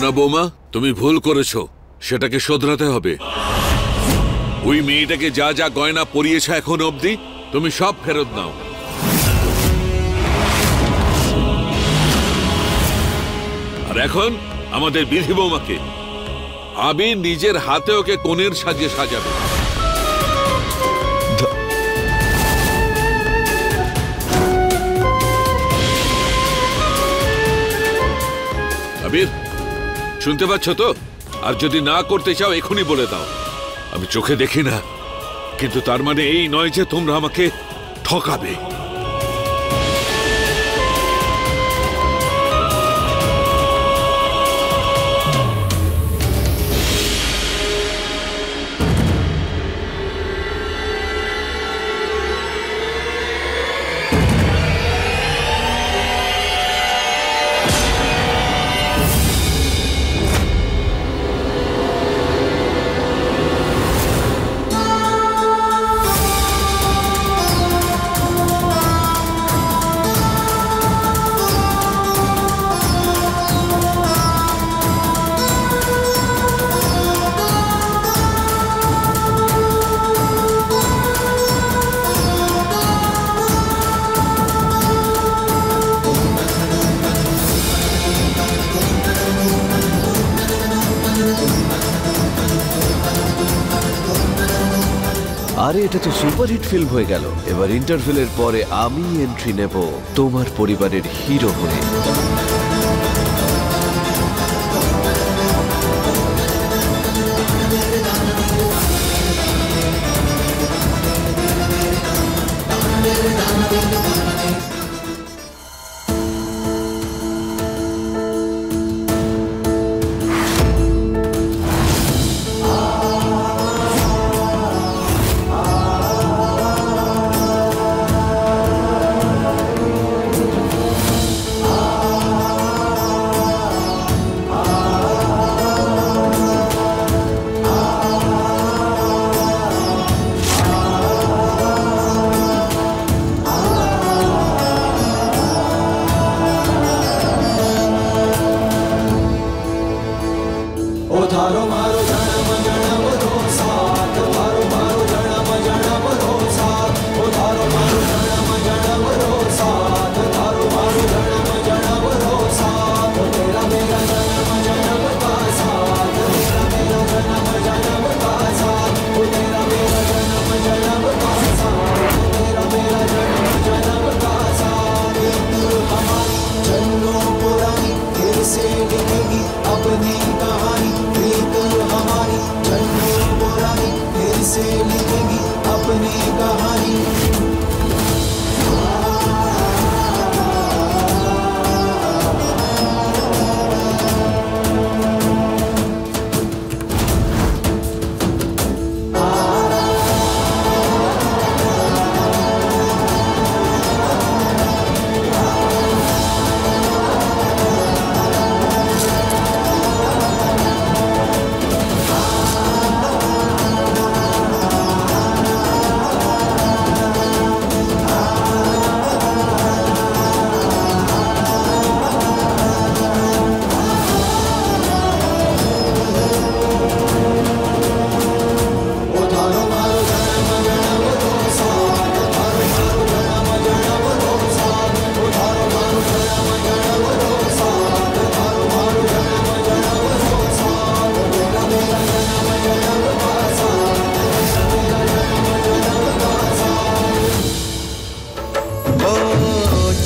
না বৌমা, তুমি ভুল করেছো, সেটাকে শোধরাতে হবে। ওই মেয়েটাকে যা যা গয়না পরিয়েছ এখন অবধি তুমি সব ফেরত নাও। আর এখন আমাদের বিধি বৌমাকে আবির নিজের হাতে ওকে কনের সাজিয়ে সাজাবে। আবির, শুনতে পাচ্ছ তো? আর যদি না করতে চাও এখনই বলে দাও। আমি চোখে দেখি না, কিন্তু তার মানে এই নয় যে তোমরা আমাকে ঠকাবে। আরে এটা তো সুপারহিট ফিল্ম হয়ে গেল। এবার ইন্টারভেলের পরে আমি এন্ট্রি নেব তোমার পরিবারের হিরো হয়ে।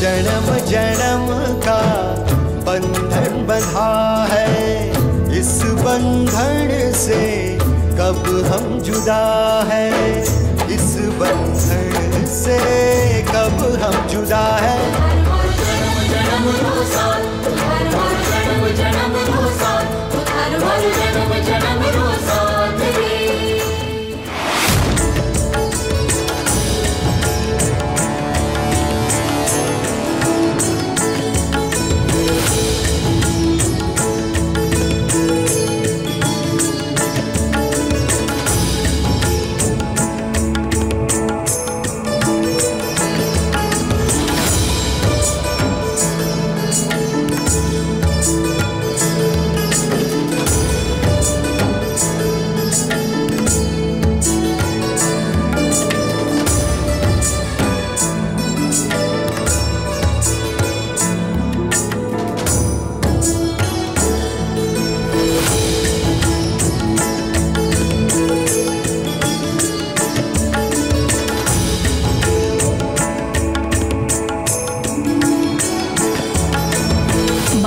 जन्म जन्म का बंधन बंधा है, इस बंधन से कब हम जुदा है, इस बंधन से कब हम जुदा है।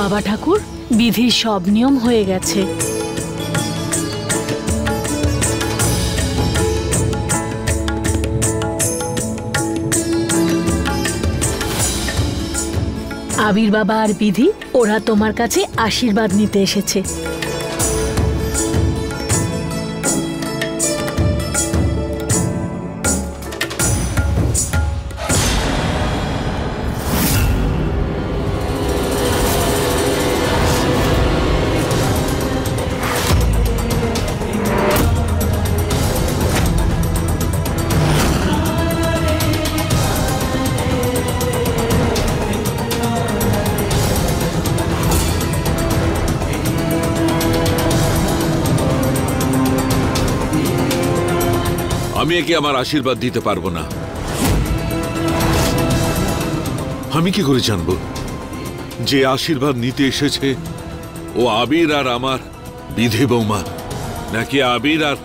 বাবা ঠাকুর, বিধির সব নিয়ম হয়ে গেছে। আবির বাবা আর বিধি ওরা তোমার কাছে আশীর্বাদ নিতে এসেছে। আমি একে আমার আশীর্বাদ দিতে পারবো না। আমি কি করে জানবো যে আশীর্বাদ নিতে এসেছে ও আবির আর আমার বিধি বৌমা, নাকি আবির আর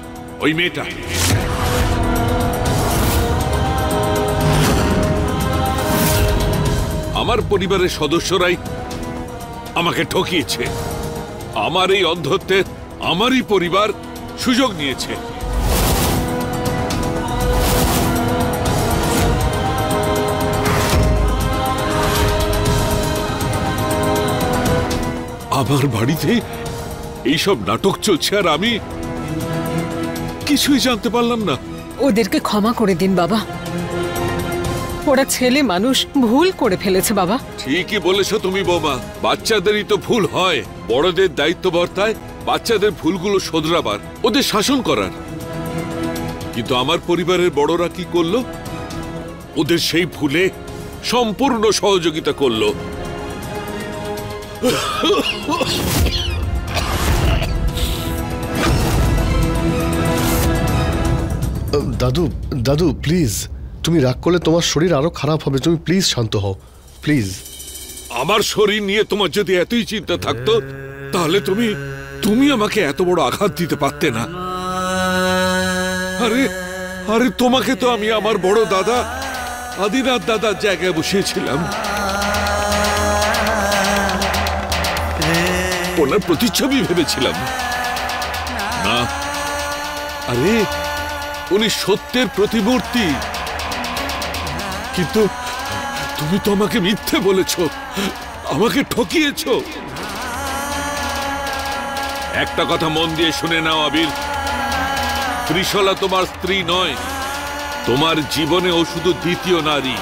ওই মেয়েটা? আমার পরিবারের সদস্যরাই আমাকে ঠকিয়েছে। আমার এই অন্ধত্বের আমারই পরিবার সুযোগ নিয়েছে। আমার বাড়িতে এইসব নাটক চলছে আর আমি কিছুই জানতে পারলাম না। ওদেরকে ক্ষমা করে দিন বাবা, ওরা ছেলে মানুষ, ভুল করে ফেলেছে বাবা। ঠিকই বলেছো তুমি বৌমা, বাচ্চাদেরই তো ভুল হয়। বড়দের দায়িত্ব বর্তায় বাচ্চাদের ভুলগুলো শোধরাবার, ওদের শাসন করার। কিন্তু আমার পরিবারের বড়রা কি করলো? ওদের সেই ভুলে সম্পূর্ণ সহযোগিতা করলো। দাদু দাদু প্লিজ, তুমি রাগ করলে তোমার শরীর আরো খারাপ হবে। তুমি প্লিজ শান্ত হও, প্লিজ। আমার শরীর নিয়ে তোমার যদি এতই চিন্তা থাকতো তাহলে তুমি আমাকে এত বড় আঘাত দিতে পারতে না। আরে আরে তোমাকে তো আমি আমার বড় দাদা আদিনাথ দাদার জায়গায় বসিয়েছিলাম। ওনার প্রতিচ্ছবি ভেবেছিলাম না। আরে উনি সত্যের প্রতিমূর্তি। কিন্তু তুমি তো আমাকে মিথ্যে বলেছ, আমাকে ঠকিয়েছ। একটা কথা মন দিয়ে শুনে নাও আবির, ত্রিশলা তোমার স্ত্রী নয়, তোমার জীবনে ও শুধু দ্বিতীয় নারী।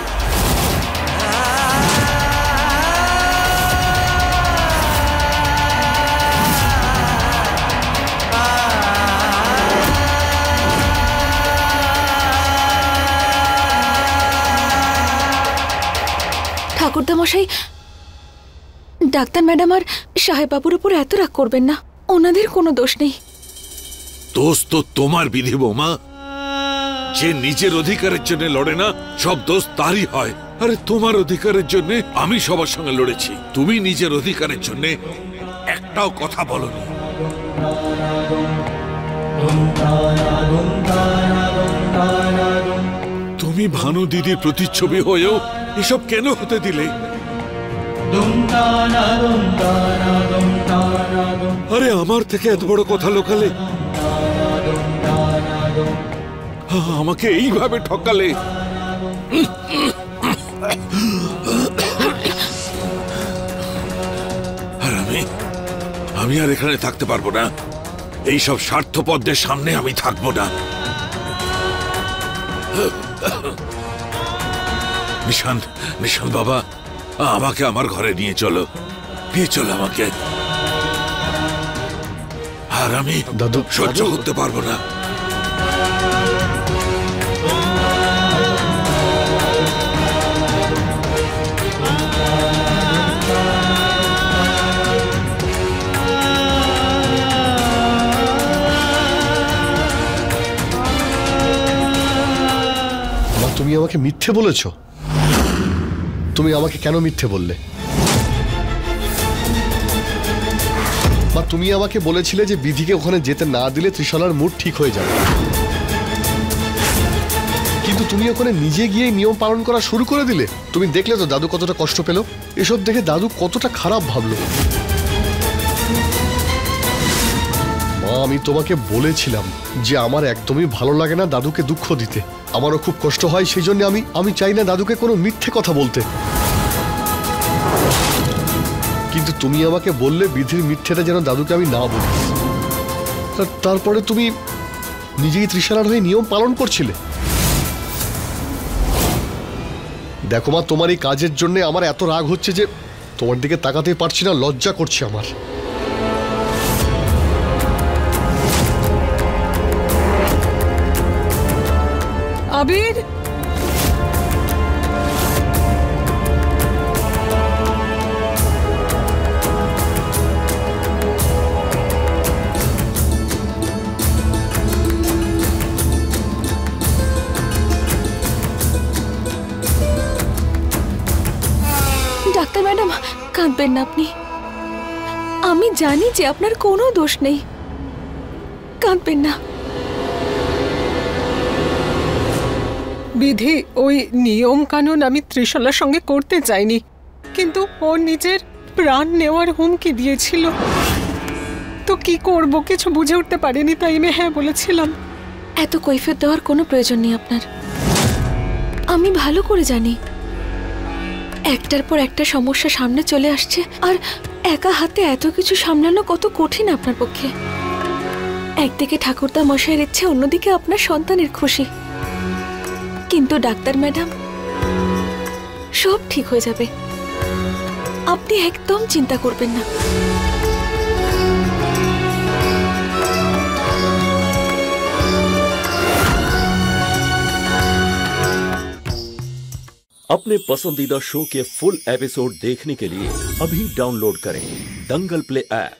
ঠাকুরদামশাই, ডাক্তার ম্যাডাম আর সাহেব বাবুর উপর এত রাগ করবেন না, ওনাদের কোনো দোষ নেই। দোষ তো তোমার বিধি বৌমা। যে নিজের অধিকারের জন্য লড়ে না, সব দোষ তারই হয়। আরে তোমার অধিকারের জন্য আমি সবার সঙ্গে লড়েছি, তুমি নিজের অধিকারের জন্য একটাও কথা বলনি। তুমি ভানু দিদির প্রতিচ্ছবি হয়েও এসব কেন হতে দিলে? আরে আমার থেকে এত বড় কথা লোকালে, আমাকে এইভাবে ঠকালে। আর আমি আর এখানে থাকতে পারবো না। এইসব স্বার্থপরদের সামনে আমি থাকবো না। নিশান্ত বাবা, আমাকে আমার ঘরে নিয়ে চলো আমাকে। আর আমি দাদু সহ্য করতে পারবো না। তুমি আমাকে মিথ্যে বলেছ? তুমি আমাকে কেন মিথ্যে বললে? মা, তুমি আমাকে বলেছিলে যে বিধিকে ওখানে যেতে না দিলে ত্রিশলার মুড ঠিক হয়ে যাবে, কিন্তু তুমি ওখানে নিজে গিয়ে নিয়ম পালন করা শুরু করে দিলে। তুমি দেখলে তো দাদু কতটা কষ্ট পেল, এসব দেখে দাদু কতটা খারাপ ভাবলো। মা, আমি তোমাকে বলেছিলাম যে আমার একদমই ভালো লাগে না দাদুকে দুঃখ দিতে। আমারও খুব কষ্ট হয়, সেই জন্য আমি চাই না দাদুকে কোনো মিথ্যে কথা বলতে। কিন্তু তুমি আমাকে বললে বিধির মিথ্যেটা যেন দাদুকে আমি না বলি। তারপরে তুমি নিজেই তৃষারার হয়ে নিয়ম পালন করছিলে। দেখো মা, তোমার এই কাজের জন্য আমার এত রাগ হচ্ছে যে তোমার দিকে তাকাতেই পারছি না, লজ্জা করছে আমার। আবির, ডাক্তার ম্যাডাম, কাঁদবেন না আপনি। আমি জানি যে আপনার কোনো দোষ নেই, কাঁদবেন না। বিধি, ওই নিয়ম কানুন আমি ত্রিশালার সঙ্গে করতে চাইনি, কিন্তু ও নিজের প্রাণ নেওয়ার হুমকি দিয়েছিল। তো কি করব কিছু বুঝে উঠতে পারিনি, তাই আমি হ্যাঁ বলেছিলাম। এত কৈফিয়ত দেওয়ার কোনো প্রয়োজন নেই আপনার। আমি ভালো করে জানি একটার পর একটা সমস্যা সামনে চলে আসছে, আর একা হাতে এত কিছু সামলানো কত কঠিন আপনার পক্ষে। একদিকে ঠাকুরদা মশাইয়ের ইচ্ছে, অন্যদিকে আপনার সন্তানের খুশি। কিন্তু ডাক্তার ম্যাডাম, সব ঠিক হয়ে যাবে, আপনি একদম চিন্তা করবেন না। अपने पसंदीदा शो के फुल एपिसोड देखने के लिए अभी डाउनलोड करें दंगल प्ले ऐप।